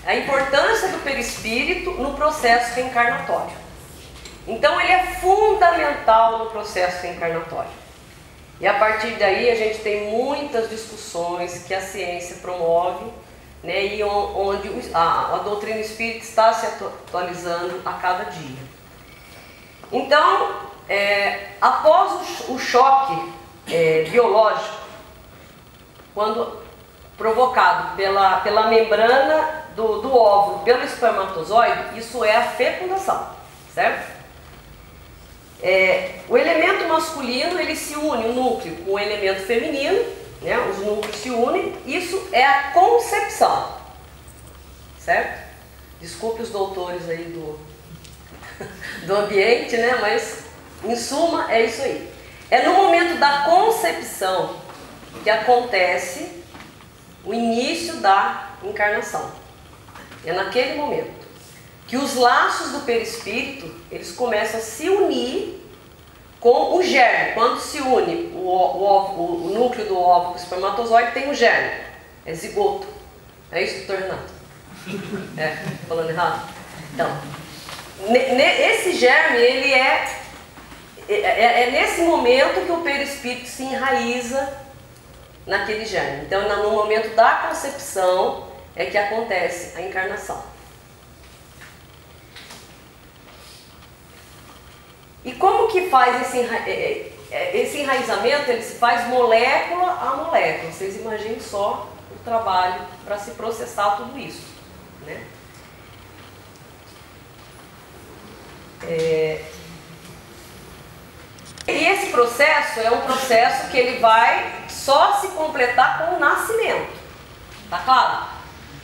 a importância do perispírito no processo reencarnatório. Então ele é fundamental no processo reencarnatório. E a partir daí a gente tem muitas discussões que a ciência promove, né, e onde a doutrina espírita está se atualizando a cada dia. Então, após o choque biológico, quando provocado pela membrana do óvulo, pelo espermatozoide, isso é a fecundação, certo? O elemento masculino, ele se une, o núcleo, com o elemento feminino, né? Os núcleos se unem, isso é a concepção, certo? Desculpe os doutores aí do ambiente, né? Mas em suma é isso aí. É no momento da concepção que acontece o início da encarnação. É naquele momento que os laços do perispírito, eles começam a se unir com o germe. Quando se une o núcleo do óvulo com o espermatozoide, tem o germe. É zigoto. É isso, doutor Renato? Falando errado? Então, esse germe, ele é nesse momento que o perispírito se enraiza naquele germe. Então, no momento da concepção é que acontece a encarnação. E como que faz esse enraizamento? Ele se faz molécula a molécula. Vocês imaginem só o trabalho para se processar tudo isso, né? E esse processo é um processo que ele vai só se completar com o nascimento, tá claro?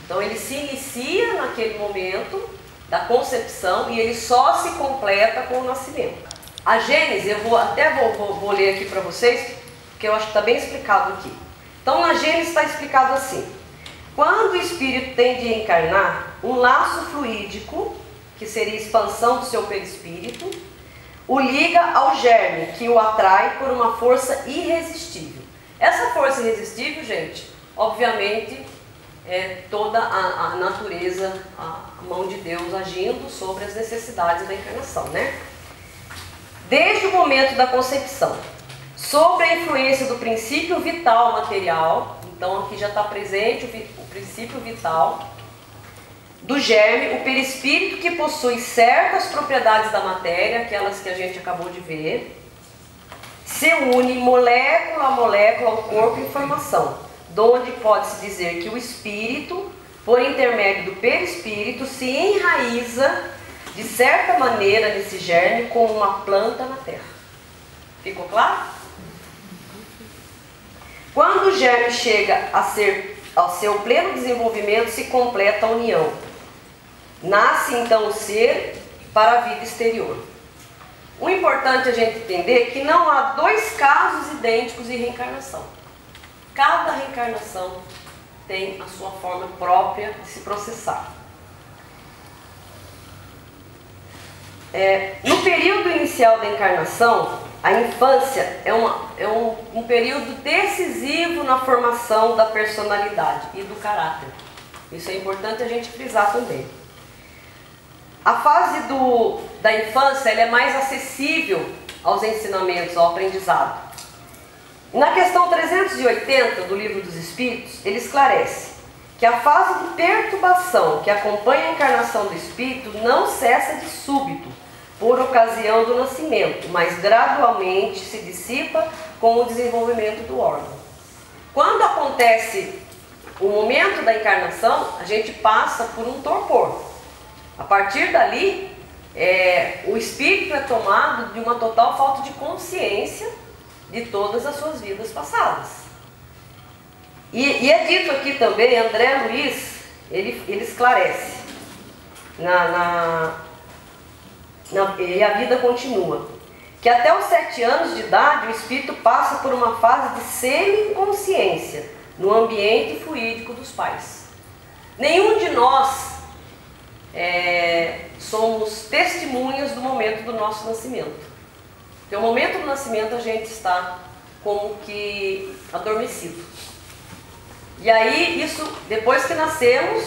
Então ele se inicia naquele momento da concepção e ele só se completa com o nascimento. A Gênese, eu vou ler aqui para vocês, porque eu acho que está bem explicado aqui. Então na Gênese está explicado assim: quando o espírito tem de encarnar, um laço fluídico, que seria a expansão do seu perispírito, o liga ao germe, que o atrai por uma força irresistível. Essa força irresistível, gente, obviamente, toda a natureza, a mão de Deus agindo sobre as necessidades da encarnação, né? Desde o momento da concepção, sobre a influência do princípio vital material, então aqui já está presente o princípio vital, do germe, o perispírito que possui certas propriedades da matéria, aquelas que a gente acabou de ver, se une molécula a molécula ao corpo em formação, donde pode-se dizer que o espírito, por intermédio do perispírito, se enraiza de certa maneira nesse germe como uma planta na terra. Ficou claro? Quando o germe chega ao seu pleno desenvolvimento, se completa a união. Nasce então o ser para a vida exterior. O importante é a gente entender que não há dois casos idênticos de reencarnação. Cada reencarnação tem a sua forma própria de se processar. No período inicial da encarnação, a infância é um período decisivo na formação da personalidade e do caráter. Isso é importante a gente frisar também. A fase da infância ela é mais acessível aos ensinamentos, ao aprendizado. Na questão 380 do Livro dos Espíritos, ele esclarece que a fase de perturbação que acompanha a encarnação do espírito não cessa de súbito, por ocasião do nascimento, mas gradualmente se dissipa com o desenvolvimento do órgão. Quando acontece o momento da encarnação, a gente passa por um torpor. A partir dali, o espírito é tomado de uma total falta de consciência de todas as suas vidas passadas. E é dito aqui também, André Luiz, ele esclarece, e a vida continua, que até os 7 anos de idade o espírito passa por uma fase de semi-inconsciência no ambiente fluídico dos pais. Nenhum de nós somos testemunhas do momento do nosso nascimento. Porque o momento do nascimento a gente está como que adormecido. E aí, depois que nascemos,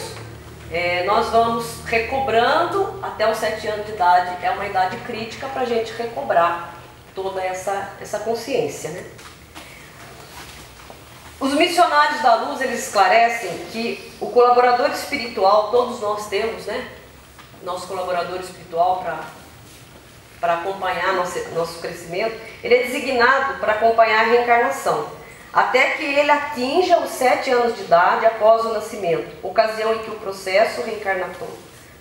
nós vamos recobrando até os 7 anos de idade. É uma idade crítica para a gente recobrar toda essa consciência, né? Os missionários da luz, eles esclarecem que o colaborador espiritual, todos nós temos, né? Nosso colaborador espiritual para acompanhar nosso crescimento, ele é designado para acompanhar a reencarnação, até que ele atinja os 7 anos de idade após o nascimento, ocasião em que o processo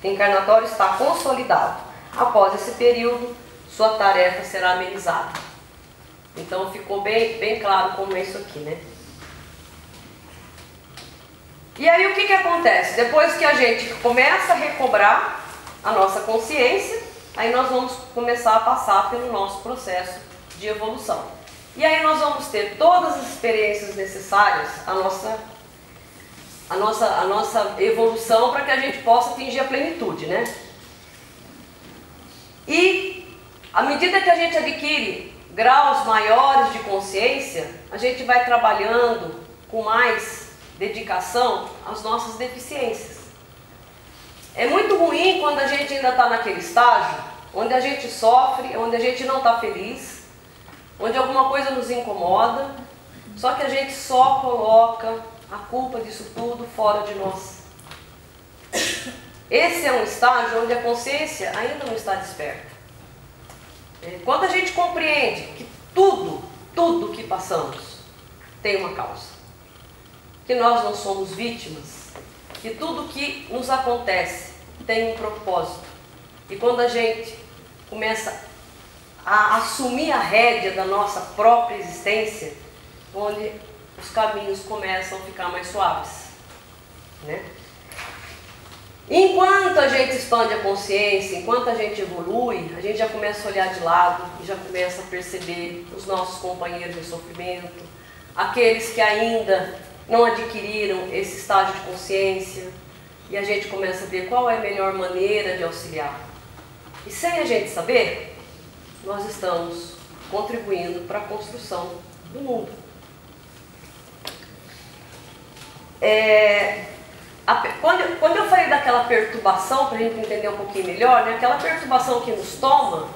reencarnatório está consolidado. Após esse período, sua tarefa será amenizada. Então ficou bem claro como é isso aqui, né? E aí o que acontece? Depois que a gente começa a recobrar a nossa consciência, aí nós vamos começar a passar pelo nosso processo de evolução. E aí nós vamos ter todas as experiências necessárias à nossa evolução para que a gente possa atingir a plenitude, né? E à medida que a gente adquire graus maiores de consciência, a gente vai trabalhando com mais dedicação às nossas deficiências. É muito ruim quando a gente ainda está naquele estágio onde a gente sofre, onde a gente não está feliz, onde alguma coisa nos incomoda, só que a gente só coloca a culpa disso tudo fora de nós. Esse é um estágio onde a consciência ainda não está desperta. Quando a gente compreende que tudo que passamos tem uma causa, que nós não somos vítimas, que tudo que nos acontece tem um propósito, e quando a gente começa a assumir a rédea da nossa própria existência, onde os caminhos começam a ficar mais suaves, né? Enquanto a gente expande a consciência, enquanto a gente evolui, a gente já começa a olhar de lado e já começa a perceber os nossos companheiros de sofrimento, aqueles que ainda não adquiriram esse estágio de consciência, e a gente começa a ver qual é a melhor maneira de auxiliar. E sem a gente saber, nós estamos contribuindo para a construção do mundo. Quando eu falei daquela perturbação, para a gente entender um pouquinho melhor, né, aquela perturbação que nos toma,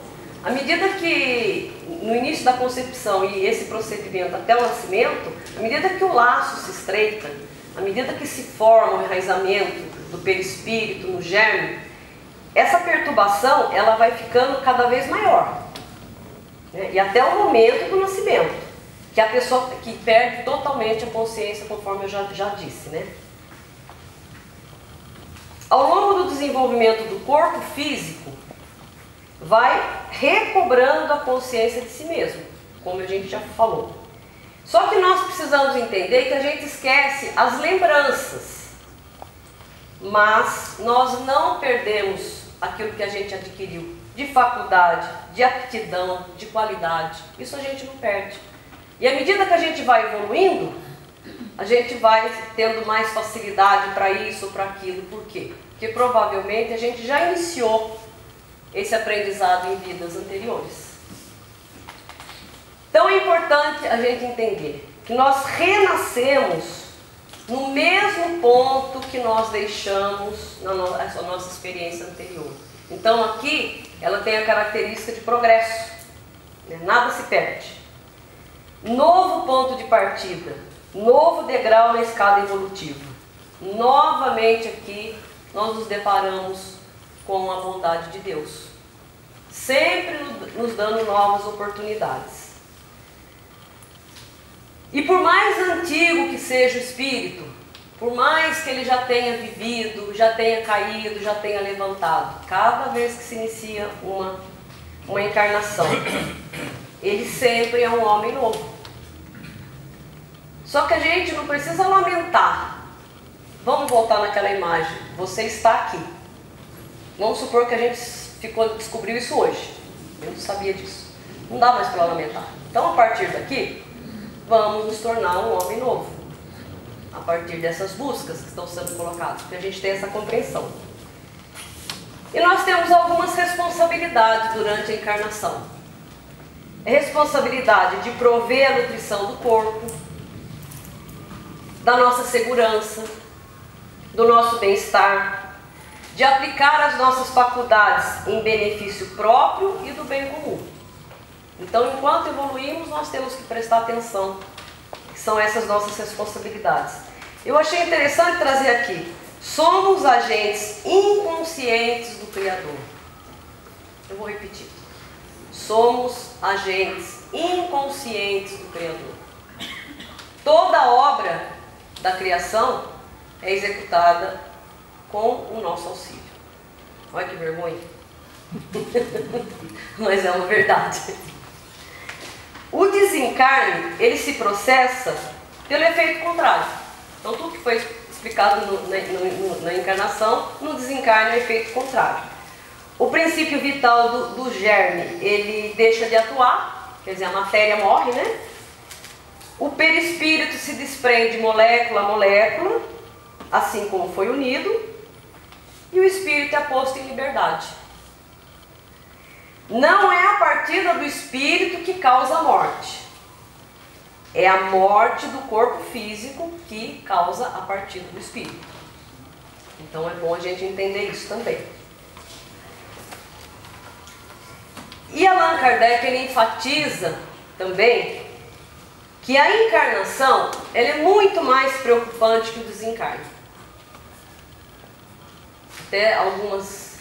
à medida que, no início da concepção e esse procedimento até o nascimento, à medida que o laço se estreita, à medida que se forma o enraizamento do perispírito no germe, essa perturbação ela vai ficando cada vez maior, né, e até o momento do nascimento, que a pessoa que perde totalmente a consciência, conforme eu já disse, né? Ao longo do desenvolvimento do corpo físico, vai recobrando a consciência de si mesmo, como a gente já falou. Só que nós precisamos entender que a gente esquece as lembranças, mas nós não perdemos aquilo que a gente adquiriu de faculdade, de aptidão, de qualidade. Isso a gente não perde. E à medida que a gente vai evoluindo, a gente vai tendo mais facilidade para isso ou para aquilo. Por quê? Porque provavelmente a gente já iniciou esse aprendizado em vidas anteriores. Então é importante a gente entender que nós renascemos no mesmo ponto que nós deixamos na nossa experiência anterior. Então aqui ela tem a característica de progresso, né? Nada se perde. Novo ponto de partida, novo degrau na escada evolutiva. Novamente aqui nós nos deparamos com a bondade de Deus, sempre nos dando novas oportunidades. E por mais antigo que seja o espírito, por mais que ele já tenha vivido, já tenha caído, já tenha levantado, cada vez que se inicia uma encarnação, ele sempre é um homem novo. Só que a gente não precisa lamentar. Vamos voltar naquela imagem. Você está aqui. Vamos supor que a gente descobriu isso hoje. Eu não sabia disso. Não dá mais para lamentar. Então, a partir daqui, vamos nos tornar um homem novo. A partir dessas buscas que estão sendo colocadas, porque a gente tem essa compreensão. E nós temos algumas responsabilidades durante a encarnação. A responsabilidade de prover a nutrição do corpo, da nossa segurança, do nosso bem-estar, de aplicar as nossas faculdades em benefício próprio e do bem comum. Então, enquanto evoluímos, nós temos que prestar atenção, que são essas nossas responsabilidades. Eu achei interessante trazer aqui: somos agentes inconscientes do Criador. Eu vou repetir: somos agentes inconscientes do Criador. Toda obra da criação é executada com o nosso auxílio. Olha que vergonha. Mas é uma verdade. O desencarne, ele se processa pelo efeito contrário. Então tudo que foi explicado na encarnação, no desencarne é o efeito contrário. O princípio vital do germe, ele deixa de atuar, quer dizer, a matéria morre, né? O perispírito se desprende molécula a molécula, assim como foi unido, e o espírito é posto em liberdade. Não é a partida do espírito que causa a morte. É a morte do corpo físico que causa a partida do espírito. Então é bom a gente entender isso também. E Allan Kardec, ele enfatiza também que a encarnação, ela é muito mais preocupante que o desencarne. Tem algumas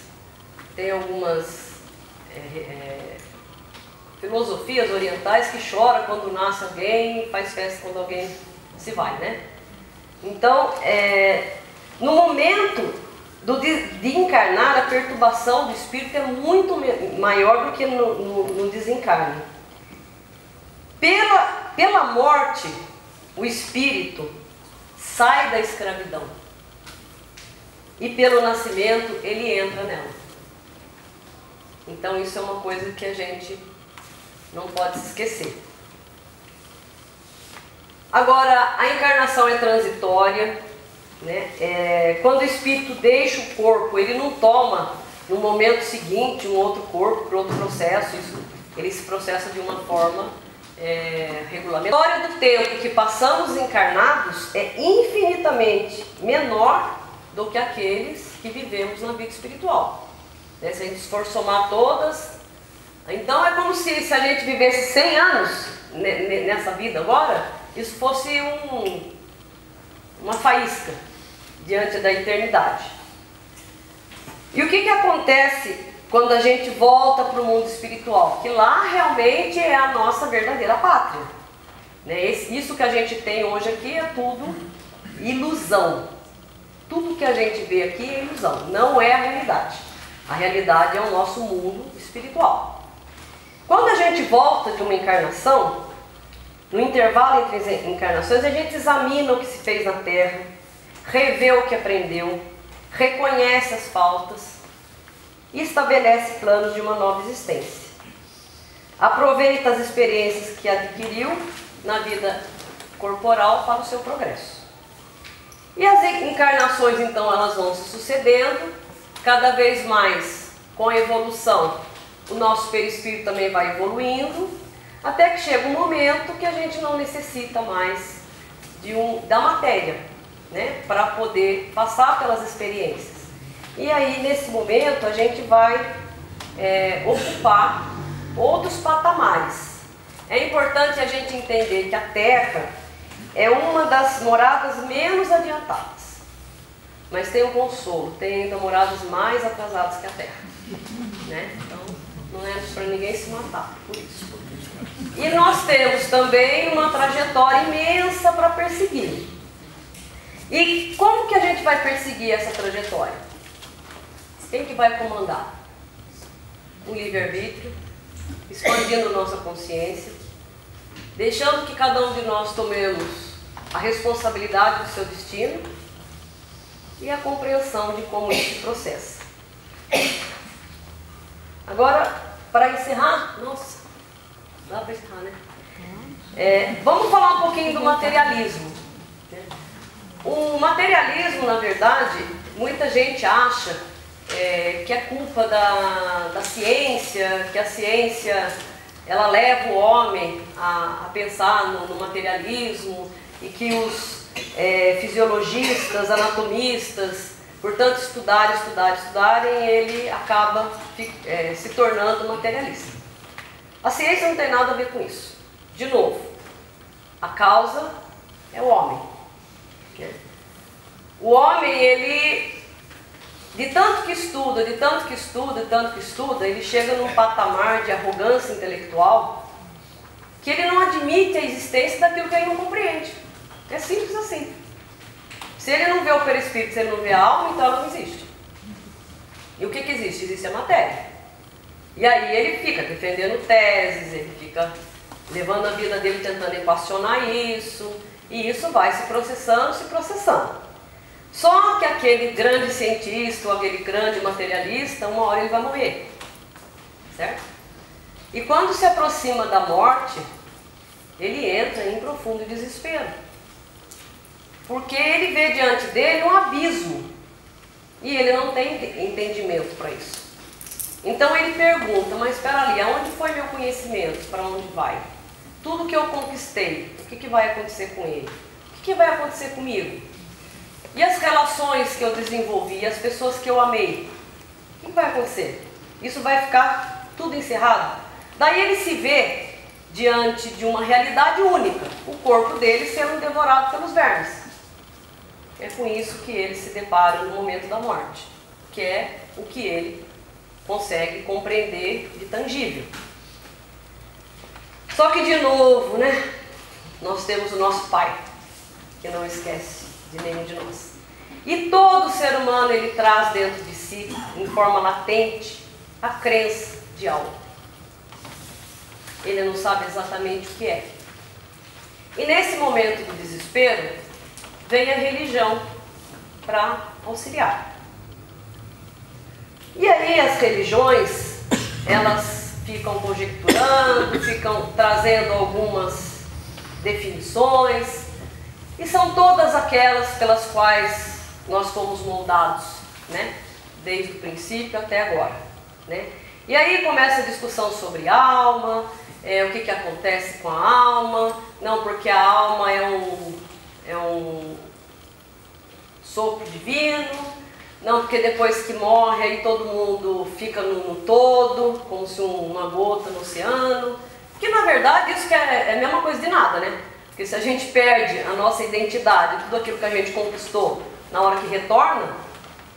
filosofias orientais que choram quando nasce alguém e faz festa quando alguém se vai, né? Então, no momento de encarnar, a perturbação do espírito é muito maior do que no desencarne. Pela morte, o espírito sai da escravidão. E pelo nascimento, ele entra nela. Então isso é uma coisa que a gente não pode se esquecer. Agora, a encarnação é transitória, né? Quando o espírito deixa o corpo, ele não toma no momento seguinte um outro corpo para outro processo. Ele se processa de uma forma regulamentar. A história do tempo que passamos encarnados é infinitamente menor do que aqueles que vivemos na vida espiritual. Se a gente for somar todas, então é como se a gente vivesse 100 anos nessa vida agora, isso fosse uma faísca diante da eternidade. E o que acontece quando a gente volta para o mundo espiritual? Que lá realmente é a nossa verdadeira pátria. Isso que a gente tem hoje aqui é tudo ilusão. Tudo que a gente vê aqui é ilusão, não é a realidade. A realidade é o nosso mundo espiritual. Quando a gente volta de uma encarnação, no intervalo entre as encarnações, a gente examina o que se fez na Terra, revê o que aprendeu, reconhece as faltas e estabelece planos de uma nova existência. Aproveita as experiências que adquiriu na vida corporal para o seu progresso. E as encarnações, então, elas vão se sucedendo, cada vez mais com a evolução, o nosso perispírito também vai evoluindo, até que chega um momento que a gente não necessita mais da matéria, para poder passar pelas experiências. E aí, nesse momento, a gente vai ocupar outros patamares. É importante a gente entender que a Terra é uma das moradas menos adiantadas. Mas tem um consolo, tem ainda moradas mais atrasadas que a Terra. Então, não é para ninguém se matar por isso. E nós temos também uma trajetória imensa para perseguir. E como que a gente vai perseguir essa trajetória? Quem que vai comandar? O livre-arbítrio, expandindo nossa consciência, deixando que cada um de nós tomemos a responsabilidade do seu destino e a compreensão de como isso se processa. Agora, para encerrar, nossa, dá para encerrar, né? Vamos falar um pouquinho do materialismo. O materialismo, na verdade, muita gente acha que é culpa da ciência, que a ciência ela leva o homem a pensar no materialismo e que os fisiologistas, anatomistas, por tanto estudarem, ele acaba se tornando materialista. A ciência não tem nada a ver com isso. De novo, a causa é o homem. O homem, ele, de tanto que estuda, ele chega num patamar de arrogância intelectual que ele não admite a existência daquilo que ele não compreende. É simples assim. Se ele não vê o perispírito, se ele não vê a alma, então ela não existe. E o que existe? Existe a matéria. E aí ele fica defendendo teses, ele fica levando a vida dele tentando equacionar isso, e isso vai se processando. Só que aquele grande cientista ou aquele grande materialista, uma hora ele vai morrer. Certo? E quando se aproxima da morte, ele entra em profundo desespero. Porque ele vê diante dele um abismo. E ele não tem entendimento para isso. Então ele pergunta, mas espera ali, aonde foi meu conhecimento? Para onde vai? Tudo que eu conquistei, o que vai acontecer com ele? O que vai acontecer comigo? E as relações que eu desenvolvi, as pessoas que eu amei? O que vai acontecer? Isso vai ficar tudo encerrado? Daí ele se vê diante de uma realidade única, o corpo dele sendo devorado pelos vermes. É com isso que ele se depara no momento da morte, que é o que ele consegue compreender de tangível. Só que de novo, nós temos o nosso Pai, que não esquece de nenhum de nós. E todo ser humano, ele traz dentro de si, em forma latente, a crença de algo. Ele não sabe exatamente o que é. E nesse momento do desespero, vem a religião para auxiliar. E aí as religiões, elas ficam conjecturando, ficam trazendo algumas definições, e são todas aquelas pelas quais nós fomos moldados, desde o princípio até agora. E aí começa a discussão sobre alma, o que acontece com a alma, não, porque a alma é um sopro divino, não porque depois que morre aí todo mundo fica no todo, como se uma gota no oceano, que na verdade isso que é a mesma coisa de nada, né? Porque se a gente perde a nossa identidade, tudo aquilo que a gente conquistou na hora que retorna,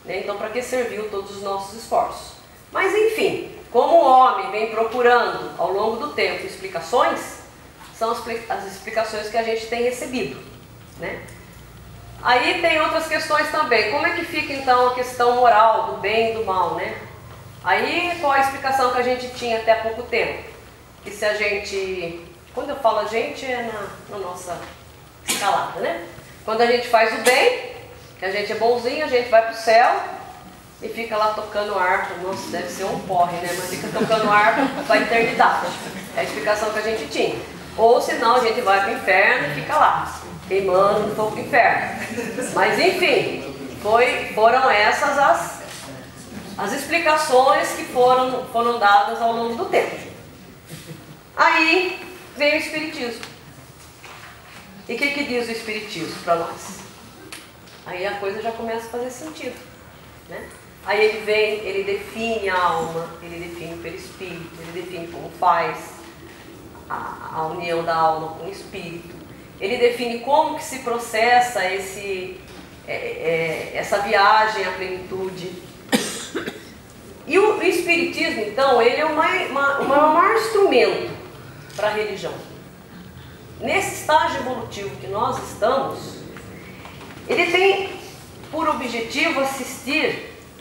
né, então para que serviu todos os nossos esforços? Mas enfim, como o homem vem procurando ao longo do tempo explicações, são as explicações que a gente tem recebido, né? Aí tem outras questões também. Como é que fica então a questão moral do bem e do mal, né? Aí qual a explicação que a gente tinha até há pouco tempo? Que se a gente, quando eu falo a gente é na nossa escalada, né? Quando a gente faz o bem, que a gente é bonzinho, a gente vai para o céu e fica lá tocando harpa. Nossa, deve ser um porre, né? Mas fica tocando harpa para a eternidade. É a explicação que a gente tinha. Ou senão a gente vai para o inferno e fica lá, queimando no fogo do inferno. Mas enfim, foram essas as explicações que foram dadas ao longo do tempo. Aí vem o Espiritismo. E o que diz o Espiritismo para nós? Aí a coisa já começa a fazer sentido, né? Aí ele define a alma, ele define o perispírito, ele define como faz a união da alma com o espírito. Ele define como que se processa essa viagem à plenitude. E o Espiritismo, então, ele é o maior instrumento para a religião. Nesse estágio evolutivo que nós estamos, ele tem por objetivo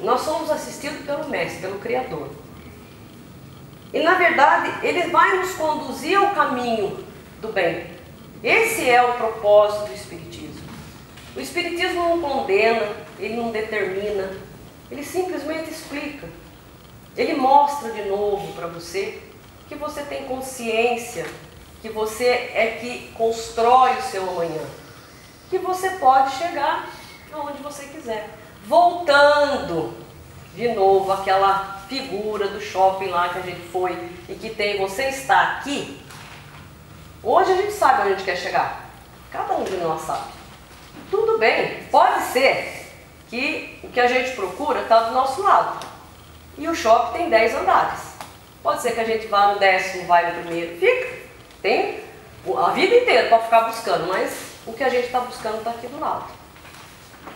nós somos assistidos pelo Mestre, pelo Criador. E na verdade, ele vai nos conduzir ao caminho do bem. Esse é o propósito do Espiritismo. O Espiritismo não condena, ele não determina, ele simplesmente explica. Ele mostra de novo para você que você tem consciência, que você é que constrói o seu amanhã, que você pode chegar aonde você quiser. Voltando de novo àquela figura do shopping lá que a gente foi e que tem você está aqui. Hoje a gente sabe onde a gente quer chegar. Cada um de nós sabe. Tudo bem, pode ser que o que a gente procura está do nosso lado. E o shopping tem 10 andares. Pode ser que a gente vá no 10º, vai no primeiro. Fica. Tem a vida inteira para ficar buscando, mas o que a gente está buscando está aqui do lado.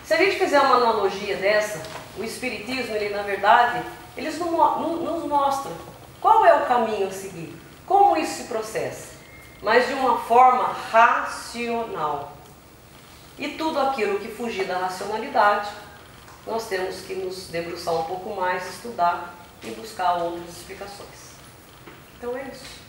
Se a gente fizer uma analogia dessa, o Espiritismo, ele na verdade, eles nos mostra qual é o caminho a seguir, como isso se processa, mas de uma forma racional. E tudo aquilo que fugir da racionalidade, nós temos que nos debruçar um pouco mais, estudar e buscar outras explicações. Então é isso.